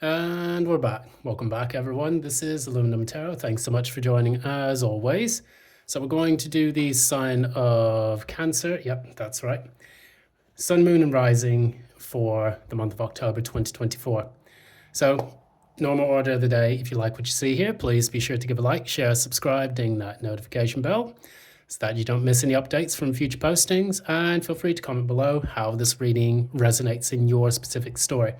And we're back. Welcome back, everyone. This is Aluminum Tarot. Thanks so much for joining, as always. So we're going to do the sign of Cancer. Yep, that's right. Sun, Moon, and Rising for the month of October 2024. So, normal order of the day. If you like what you see here, please be sure to give a like, share, subscribe, ding that notification bell so that you don't miss any updates from future postings. And feel free to comment below how this reading resonates in your specific story.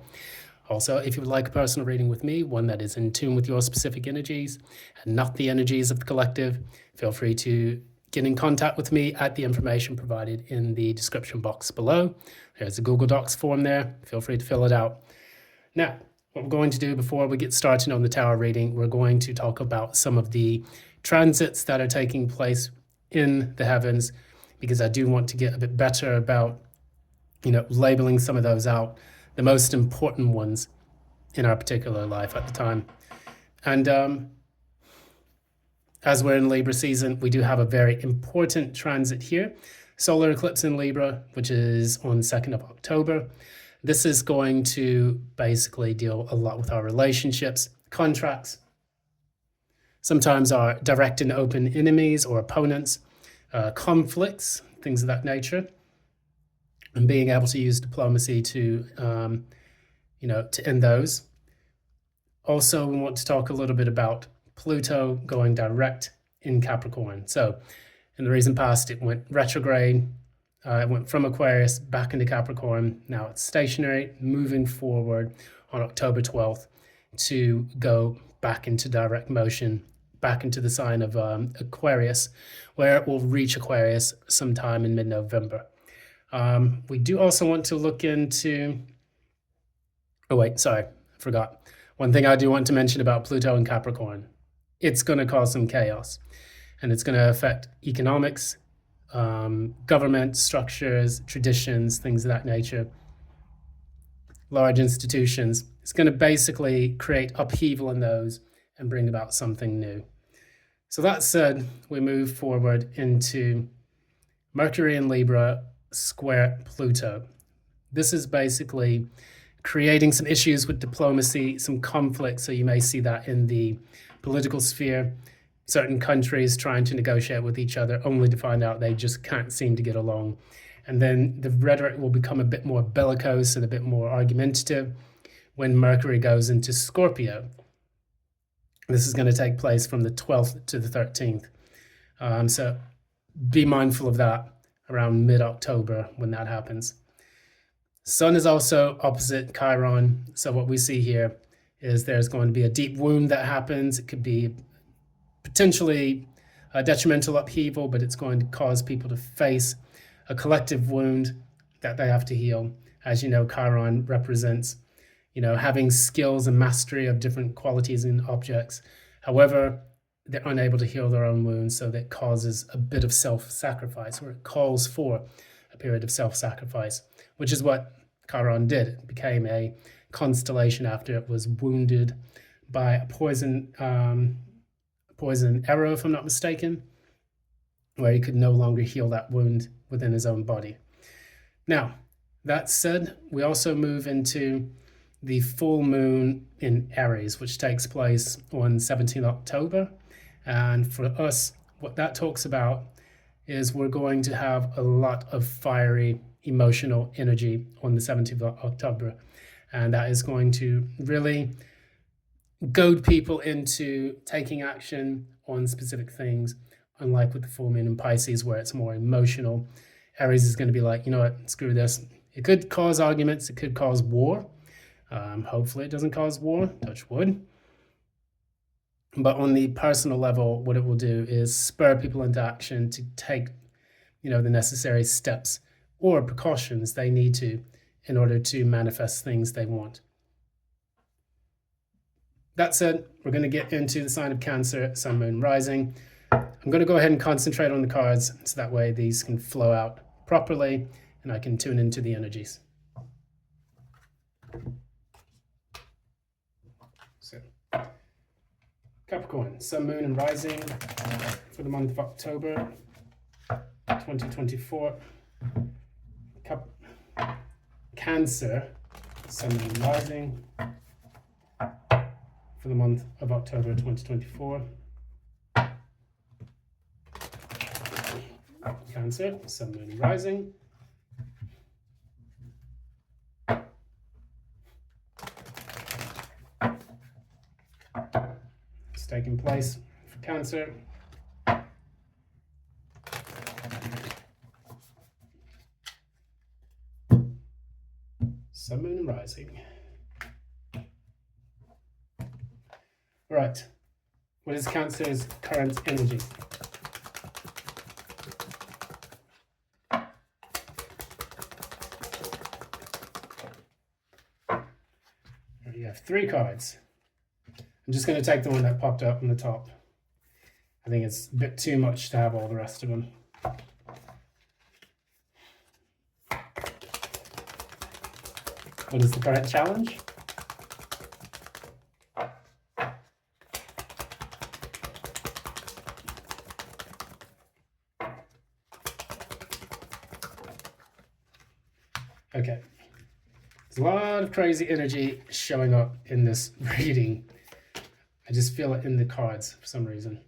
Also, if you would like a personal reading with me, one that is in tune with your specific energies and not the energies of the collective, feel free to get in contact with me at the information provided in the description box below. There's a Google Docs form there. Feel free to fill it out. Now, what we're going to do before we get started on the tarot reading, we're going to talk about some of the transits that are taking place in the heavens, because I do want to get a bit better about, labeling some of those out, the most important ones in our particular life at the time. And as we're in Libra season, we do have a very important transit here. Solar eclipse in Libra, which is on 2nd of October. This is going to basically deal a lot with our relationships, contracts, sometimes our direct and open enemies or opponents, conflicts, things of that nature, and being able to use diplomacy to, to end those. Also, we want to talk a little bit about Pluto going direct in Capricorn. So in the recent past, it went retrograde. It went from Aquarius back into Capricorn. Now it's stationary, moving forward on October 12th to go back into direct motion, back into the sign of Aquarius, where it will reach Aquarius sometime in mid-November. We do also want to look into... Oh, wait, sorry, forgot. One thing I do want to mention about Pluto and Capricorn, it's going to cause some chaos, and it's going to affect economics, government structures, traditions, things of that nature, large institutions. It's going to basically create upheaval in those and bring about something new. So that said, we move forward into Mercury in Libra square Pluto. This is basically creating some issues with diplomacy, some conflict. So you may see that in the political sphere, certain countries trying to negotiate with each other only to find out they just can't seem to get along. And then the rhetoric will become a bit more bellicose and a bit more argumentative when Mercury goes into Scorpio. This is going to take place from the 12th to the 13th. So be mindful of that around mid-October when that happens. Sun is also opposite Chiron. So what we see here is there's going to be a deep wound that happens. It could be potentially a detrimental upheaval, but it's going to cause people to face a collective wound that they have to heal. As you know, Chiron represents, having skills and mastery of different qualities in objects. However, they're unable to heal their own wounds, so that causes a bit of self-sacrifice, or it calls for a period of self-sacrifice, which is what Chiron did. It became a constellation after it was wounded by a poison arrow, if I'm not mistaken, where he could no longer heal that wound within his own body. Now, that said, we also move into the full moon in Aries, which takes place on 17th October. And for us, what that talks about is we're going to have a lot of fiery emotional energy on the 17th of October. And that is going to really goad people into taking action on specific things, unlike with the full moon in Pisces, where it's more emotional. Aries is going to be like, you know what, screw this. It could cause arguments. It could cause war. Hopefully it doesn't cause war, touch wood. But on the personal level, what it will do is spur people into action to take, the necessary steps or precautions they need to in order to manifest things they want. That said, we're going to get into the sign of Cancer, Sun, Moon, Rising. I'm going to go ahead and concentrate on the cards so that way these can flow out properly and I can tune into the energies. So, Capricorn, Sun, Moon, and Rising for the month of October 2024. Cancer, Sun, Moon, Rising. for the month of October 2024. Cancer, Sun, Moon, and Rising. It's taking place for Cancer. Sun, Moon, and Rising. Right. What is Cancer's current energy? You have 3 cards. I'm just going to take the one that popped up on the top. I think it's a bit too much to have all the rest of them. What is the current challenge? Okay. There's a lot of crazy energy showing up in this reading. I just feel it in the cards for some reason.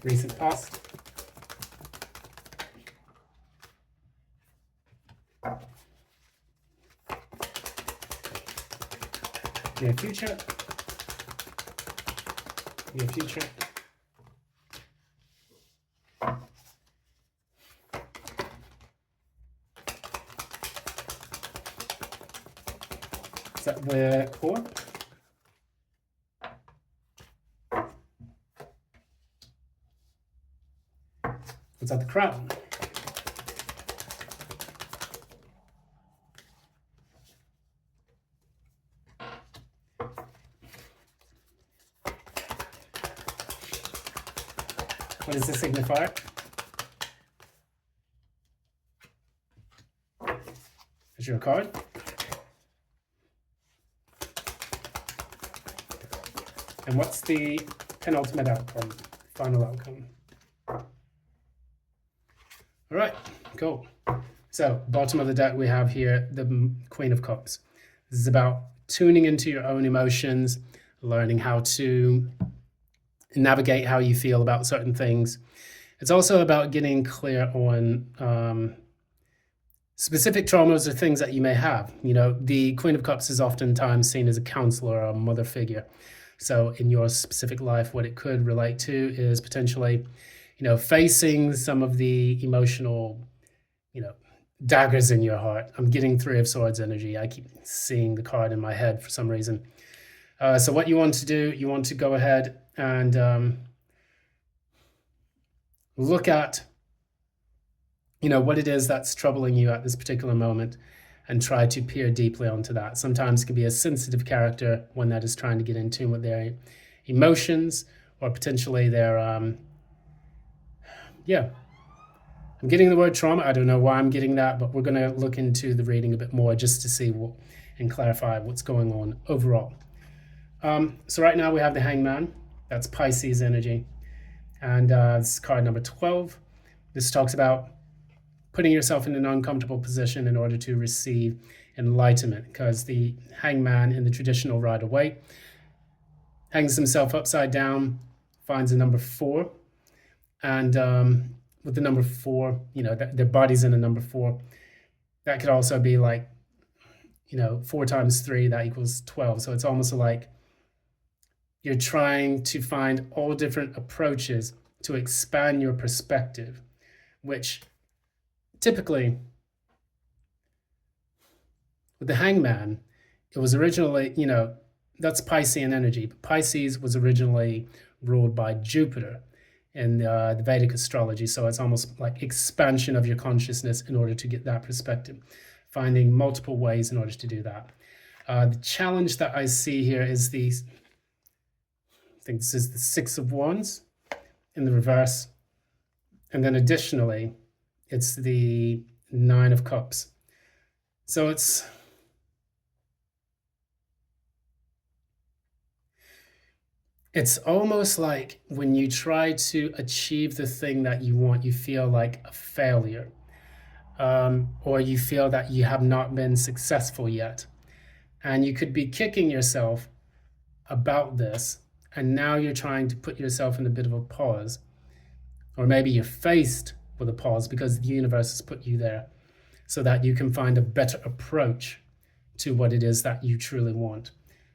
Recent past. Near future. Near future. Is that the core? What's that the crown? What is the signifier? Is your card? And what's the penultimate outcome, final outcome? All right, cool. So, bottom of the deck we have here the Queen of Cups. This is about tuning into your own emotions, learning how to navigate how you feel about certain things. It's also about getting clear on specific traumas or things that you may have. You know, the Queen of Cups is oftentimes seen as a counselor or a mother figure. So in your specific life, what it could relate to is potentially, you know, facing some of the emotional, you know, daggers in your heart. I'm getting 3 of Swords energy. I keep seeing the card in my head for some reason. So what you want to do, you want to go ahead and look at, you know, what it is that's troubling you at this particular moment and try to peer deeply onto that. Sometimes it can be a sensitive character, one that is trying to get in tune with their emotions or potentially their, yeah. I'm getting the word trauma. I don't know why I'm getting that, but we're going to look into the reading a bit more just to see what and clarify what's going on overall. So right now we have the Hangman. That's Pisces energy. And this is card number 12. This talks about putting yourself in an uncomfortable position in order to receive enlightenment, because the Hangman in the traditional Rider-Waite hangs himself upside down, finds a number 4, and with the number 4, you know, their body's in a number 4. That could also be like, you know, 4 times 3, that equals 12. So it's almost like you're trying to find all different approaches to expand your perspective, which typically, with the Hangman, it was originally, you know, that's Piscean energy. But Pisces was originally ruled by Jupiter in the Vedic astrology. So it's almost like expansion of your consciousness in order to get that perspective, finding multiple ways in order to do that. The challenge that I see here is I think this is the 6 of Wands in the reverse. And then additionally, it's the 9 of Cups. So it's almost like when you try to achieve the thing that you want, you feel like a failure. or you feel that you have not been successful yet. And you could be kicking yourself about this, and now you're trying to put yourself in a bit of a pause, or maybe you're faced with a pause because the universe has put you there so that you can find a better approach to what it is that you truly want.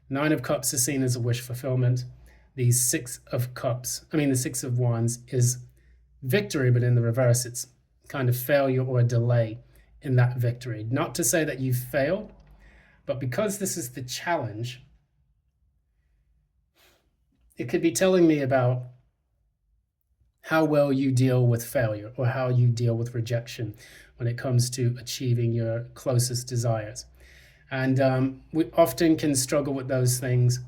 Nine of Cups is seen as a wish fulfillment. The Six of Wands is victory, but in the reverse, it's kind of failure or a delay in that victory. Not to say that you've failed, but because this is the challenge, it could be telling me about how well you deal with failure or how you deal with rejection when it comes to achieving your closest desires. And we often can struggle with those things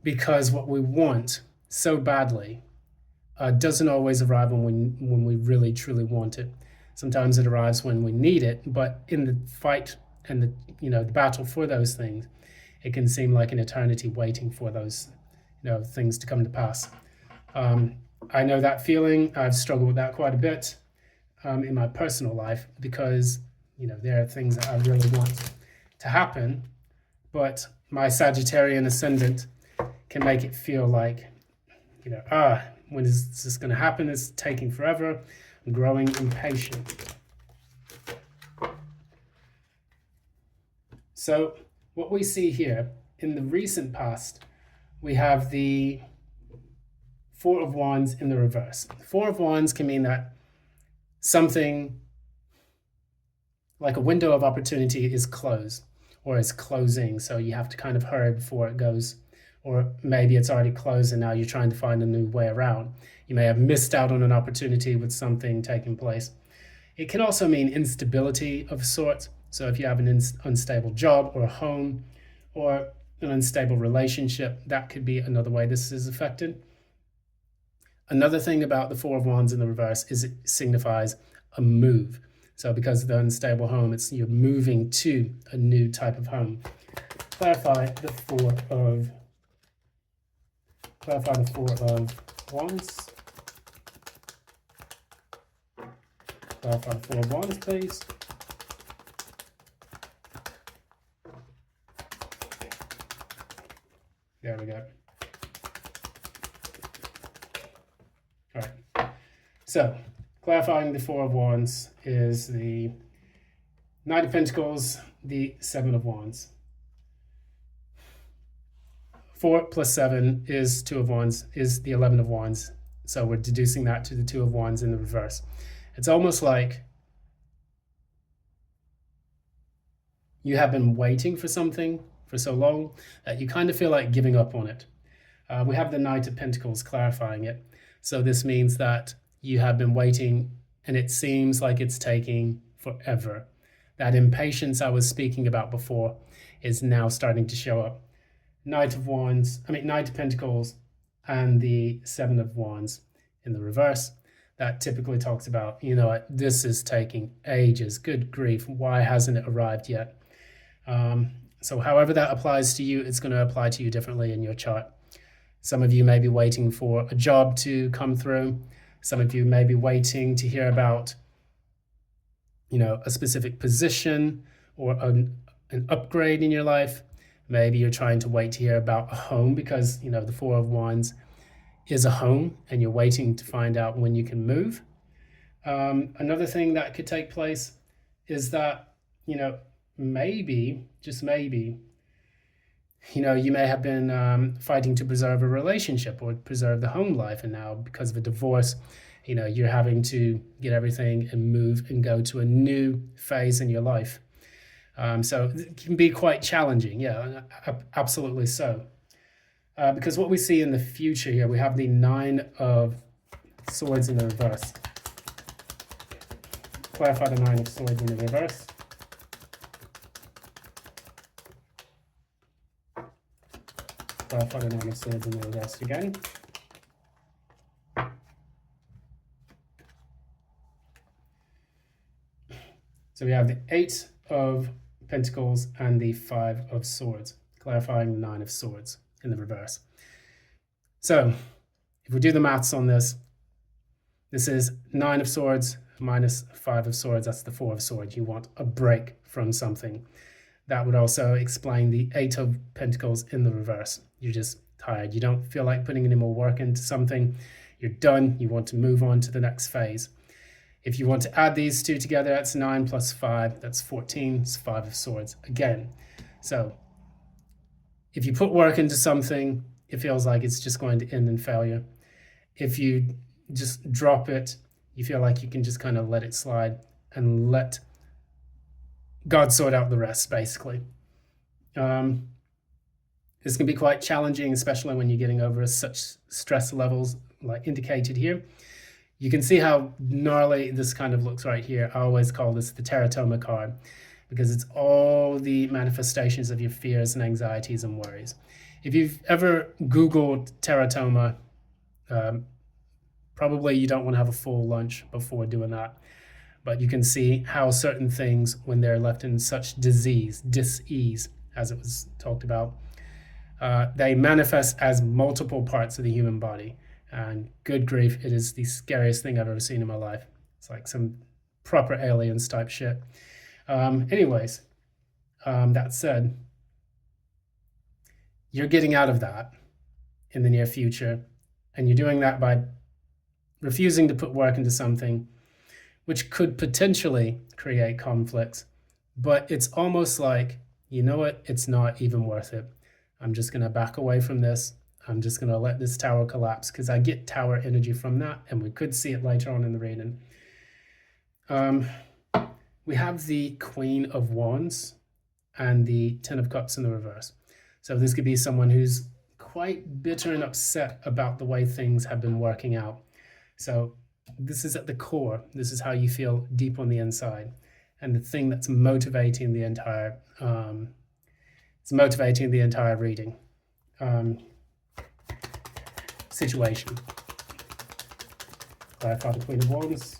because what we want so badly doesn't always arrive when we really truly want it. Sometimes it arrives when we need it, but in the fight and the battle for those things, it can seem like an eternity waiting for those things to come to pass. I know that feeling. I've struggled with that quite a bit in my personal life because there are things that I really want to happen, but my Sagittarian ascendant can make it feel like when is this going to happen? It's taking forever. I'm growing impatient. So what we see here in the recent past, we have the Four of Wands in the reverse. Four of Wands can mean that something like a window of opportunity is closed or is closing, so you have to kind of hurry before it goes. Or maybe it's already closed and now you're trying to find a new way around. You may have missed out on an opportunity with something taking place. It can also mean instability of sorts. So if you have an unstable job or a home or an unstable relationship, that could be another way this is affected. Another thing about the Four of Wands in the reverse is it signifies a move. So because of the unstable home, you're moving to a new type of home. Clarify the Four of Wands. Clarify the Four of Wands, please. There we go. All right. So, clarifying the Four of Wands is the Knight of Pentacles, the Seven of Wands. 4 plus 7 is 2 of Wands, is the 11 of Wands. So we're deducing that to the 2 of Wands in the reverse. It's almost like you have been waiting for something for so long that you kind of feel like giving up on it. We have the Knight of Pentacles clarifying it. So this means that you have been waiting and it seems like it's taking forever. That impatience I was speaking about before is now starting to show up. Knight of Pentacles and the Seven of Wands in the reverse. That typically talks about, this is taking ages. Good grief. Why hasn't it arrived yet? So however that applies to you, it's going to apply to you differently in your chart. Some of you may be waiting for a job to come through. Some of you may be waiting to hear about, a specific position or an upgrade in your life. Maybe you're trying to wait to hear about a home because, the Four of Wands is a home and you're waiting to find out when you can move. Another thing that could take place is that, maybe, just maybe, you may have been fighting to preserve a relationship or preserve the home life. And now because of a divorce, you're having to get everything and move and go to a new phase in your life. So it can be quite challenging. Yeah, absolutely so. Because what we see in the future here, we have the Nine of Swords in the reverse. Clarify the Nine of Swords in the reverse. Clarify the Nine of Swords in the reverse again. So we have the Eight of Pentacles and the Five of Swords, clarifying the Nine of Swords in the reverse. So if we do the maths on this, this is Nine of Swords minus 5 of swords, that's the 4 of swords. You want a break from something. That would also explain the 8 of pentacles in the reverse. You're just tired. You don't feel like putting any more work into something. You're done. You want to move on to the next phase. If you want to add these two together, that's 9 plus 5. That's 14. It's 5 of swords again. So if you put work into something, it feels like it's just going to end in failure. If you just drop it, you feel like you can just kind of let it slide and let God sort out the rest, basically. This can be quite challenging, especially when you're getting over such stress levels like indicated here. You can see how gnarly this kind of looks right here. I always call this the teratoma card because it's all the manifestations of your fears and anxieties and worries. If you've ever Googled teratoma, probably you don't want to have a full lunch before doing that. But you can see how certain things, when they're left in such dis-ease, as it was talked about, they manifest as multiple parts of the human body. And good grief, it is the scariest thing I've ever seen in my life. It's like some proper aliens type shit. Anyways, that said, you're getting out of that in the near future. And you're doing that by refusing to put work into something which could potentially create conflicts. But it's almost like, you know what, it's not even worth it. I'm just going to back away from this. I'm just going to let this tower collapse because I get tower energy from that, and we could see it later on in the reading. We have the Queen of Wands and the Ten of Cups in the reverse. So this could be someone who's quite bitter and upset about the way things have been working out. So this is at the core. This is how you feel deep on the inside. And the thing that's motivating the entire reading situation. Clarify the Queen of Wands.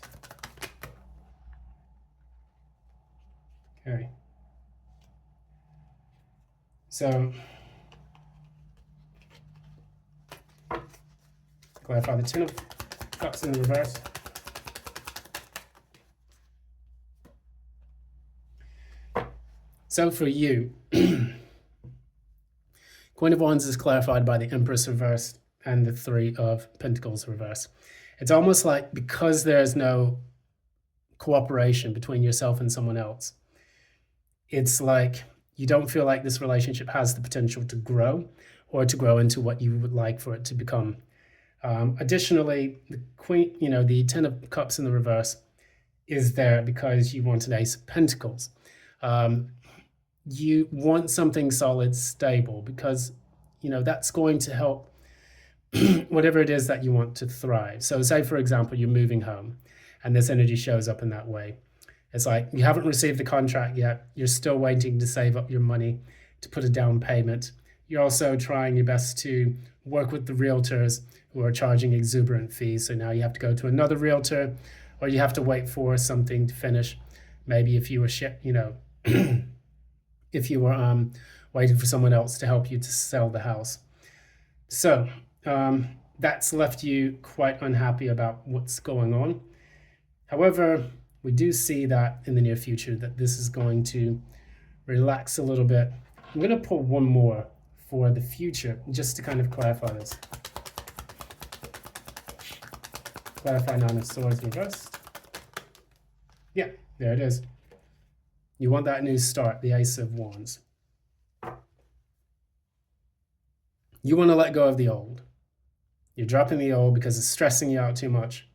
Okay. So clarify the Ten of Cups in the reverse. So for you, Queen of Wands is clarified by the Empress reversed and the Three of Pentacles reversed. It's almost like because there's no cooperation between yourself and someone else, it's like you don't feel like this relationship has the potential to grow or to grow into what you would like for it to become. Additionally, the Ten of Cups in the reverse is there because you want an Ace of Pentacles. You want something solid, stable, because that's going to help whatever it is that you want to thrive. So say, for example, you're moving home and this energy shows up in that way. It's like you haven't received the contract yet. You're still waiting to save up your money to put a down payment. You're also trying your best to work with the realtors who are charging exuberant fees. So now you have to go to another realtor, or you have to wait for something to finish. Maybe if you were, if you were waiting for someone else to help you to sell the house. So that's left you quite unhappy about what's going on. However, we do see that in the near future that this is going to relax a little bit. I'm going to pull one more for the future just to kind of clarify this. Clarify Nine of Swords reversed. Yeah, there it is. You want that new start, the Ace of Wands. You want to let go of the old. You're dropping the old because it's stressing you out too much.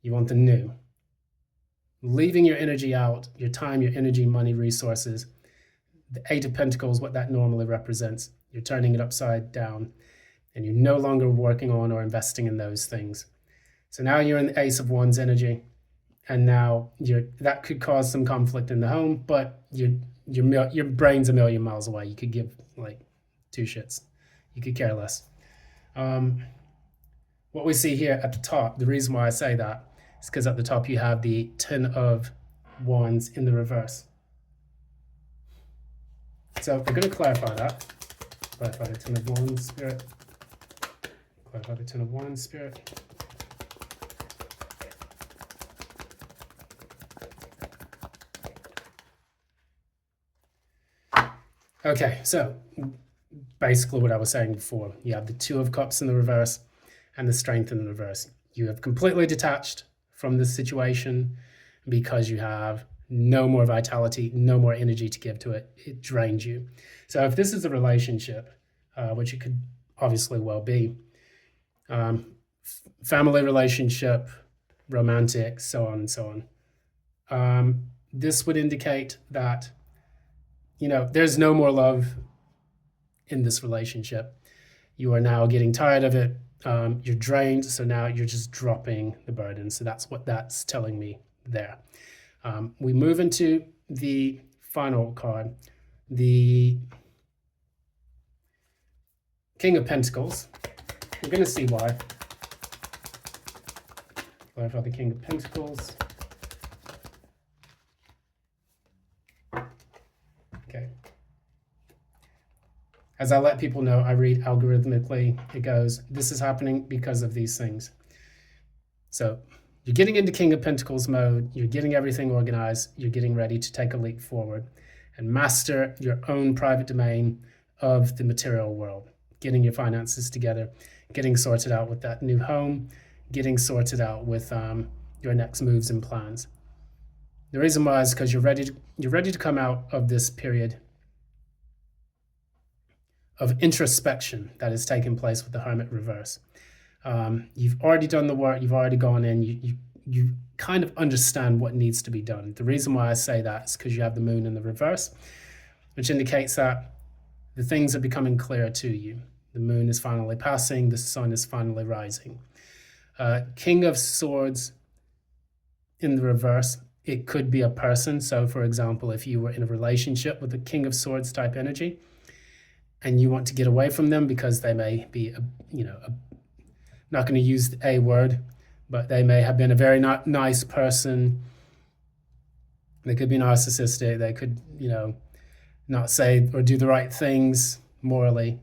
You want the new. Leaving your energy out, your time, your energy, money, resources. The Eight of Pentacles, what that normally represents. You're turning it upside down and you're no longer working on or investing in those things. So now you're in the Ace of Wands energy, and now that could cause some conflict in the home, but your brain's a million miles away. You could give like two shits. You could care less. What we see here at the top, the reason why I say that is because at the top you have the Ten of Wands in the reverse. So we're going to clarify that. Clarify the Ten of Wands, Spirit. Clarify the Ten of Wands, Spirit. Okay, so basically what I was saying before, you have the Two of Cups in the reverse and the Strength in the reverse. You have completely detached from this situation because you have no more vitality, no more energy to give to it. It drains you. So if this is a relationship, which it could obviously well be, family relationship, romantic, so on and so on, this would indicate that, there's no more love in this relationship. You are now getting tired of it. You're drained, so now you're just dropping the burden. So that's what that's telling me there. We move into the final card, the King of Pentacles. We're going to see why. Clarify the King of Pentacles. Okay. As I let people know, I read algorithmically. It goes, this is happening because of these things. So you're getting into King of Pentacles mode. You're getting everything organized. You're getting ready to take a leap forward and master your own private domain of the material world. Getting your finances together, getting sorted out with that new home, getting sorted out with your next moves and plans. The reason why is because you're ready to come out of this period of introspection that is taking place with the Hermit reverse. You've already done the work. You've already gone in. You kind of understand what needs to be done. The reason why I say that is because you have the Moon in the reverse, which indicates that the things are becoming clearer to you. The Moon is finally passing. The Sun is finally rising. King of Swords in the reverse, it could be a person. So, for example, if you were in a relationship with the King of Swords type energy, and you want to get away from them because they may be, not going to use the A word, but they may have been a very nice person. They could be narcissistic. They could, not say or do the right things morally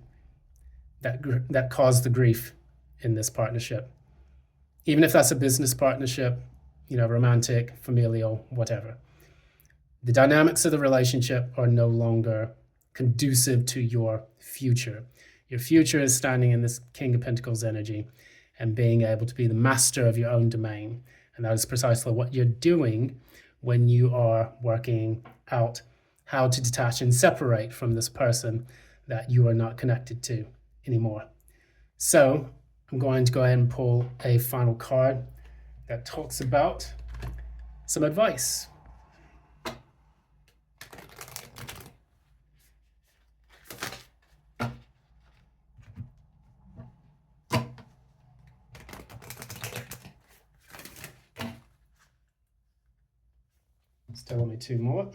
that cause the grief in this partnership. Even if that's a business partnership, romantic, familial, whatever. The dynamics of the relationship are no longer conducive to your future. Your future is standing in this King of Pentacles energy and being able to be the master of your own domain. And that is precisely what you're doing when you are working out how to detach and separate from this person that you are not connected to anymore. So I'm going to go ahead and pull a final card that talks about some advice. Still only two more.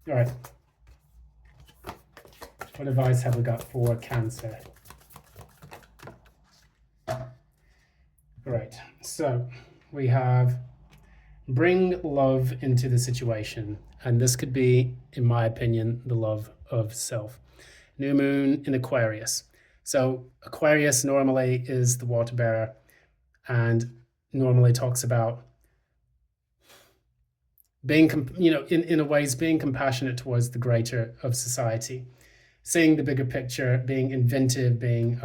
All right. What advice have we got for Cancer? All right. So we have bring love into the situation. And this could be, in my opinion, the love of self. New moon in Aquarius. So Aquarius normally is the water bearer and normally talks about being, in a ways, being compassionate towards the greater of society, seeing the bigger picture, being inventive, being,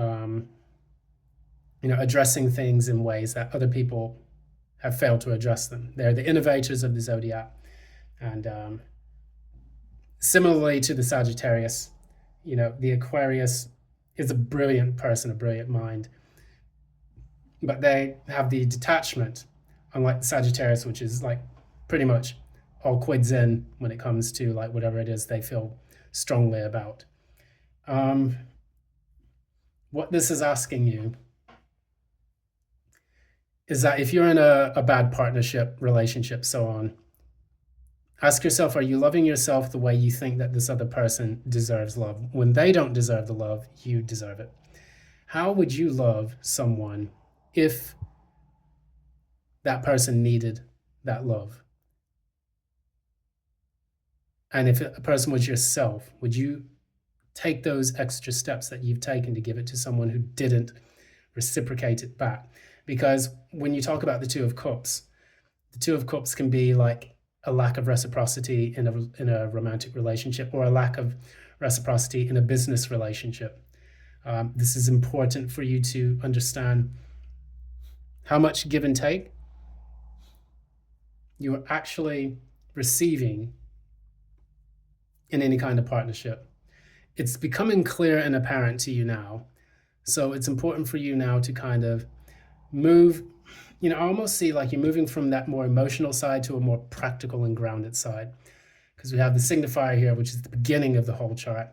addressing things in ways that other people have failed to address them. They're the innovators of the zodiac. And similarly to the Sagittarius, the Aquarius is a brilliant person, a brilliant mind, but they have the detachment, unlike the Sagittarius, which is like pretty much all quids in when it comes to like whatever it is they feel strongly about. What this is asking you is that if you're in a bad partnership, relationship, so on, ask yourself, are you loving yourself the way you think that this other person deserves love? When they don't deserve the love, you deserve it. How would you love someone if that person needed that love. And if a person was yourself, would you take those extra steps that you've taken to give it to someone who didn't reciprocate it back? Because when you talk about the Two of Cups, the Two of Cups can be like a lack of reciprocity in a romantic relationship, or a lack of reciprocity in a business relationship. This is important for you to understand how much give and take you are actually receiving in any kind of partnership. It's becoming clear and apparent to you now. So it's important for you now to kind of move, I almost see like you're moving from that more emotional side to a more practical and grounded side. Because we have the signifier here, which is the beginning of the whole chart,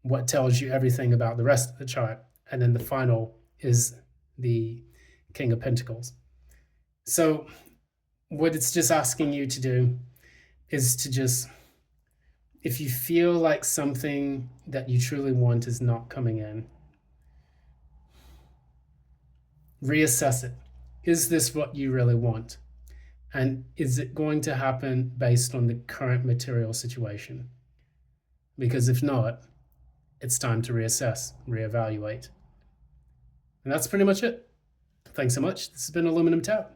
what tells you everything about the rest of the chart. And then the final is the King of Pentacles. So what it's just asking you to do is to just, if you feel like something that you truly want is not coming in, reassess it. Is this what you really want? And is it going to happen based on the current material situation? Because if not, it's time to reassess, reevaluate. And that's pretty much it. Thanks so much. This has been Aluminum Tarot.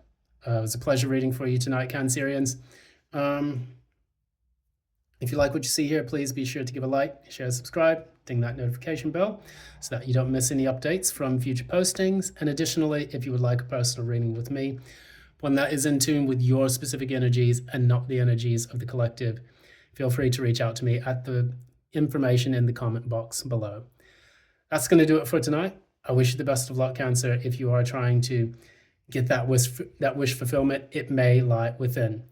It was a pleasure reading for you tonight, Cancerians. If you like what you see here, please be sure to give a like, share, subscribe, ding that notification bell so that you don't miss any updates from future postings. And additionally, if you would like a personal reading with me, one that is in tune with your specific energies and not the energies of the collective, feel free to reach out to me at the information in the comment box below. That's going to do it for tonight. I wish you the best of luck, Cancer. If you are trying to get that wish fulfillment, it may lie within.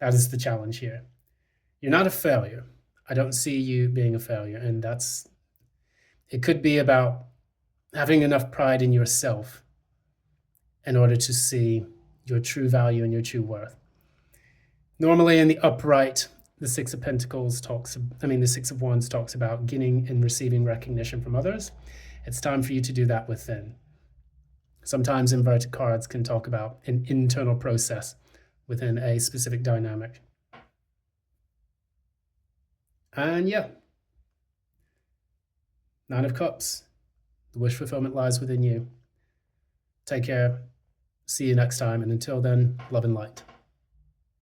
That is the challenge here. You're not a failure. I don't see you being a failure. And it could be about having enough pride in yourself in order to see your true value and your true worth. Normally in the upright, the Six of Wands talks about getting and receiving recognition from others. It's time for you to do that within. Sometimes inverted cards can talk about an internal process within a specific dynamic. And yeah, Nine of Cups. The wish fulfillment lies within you. Take care. See you next time. And until then, love and light.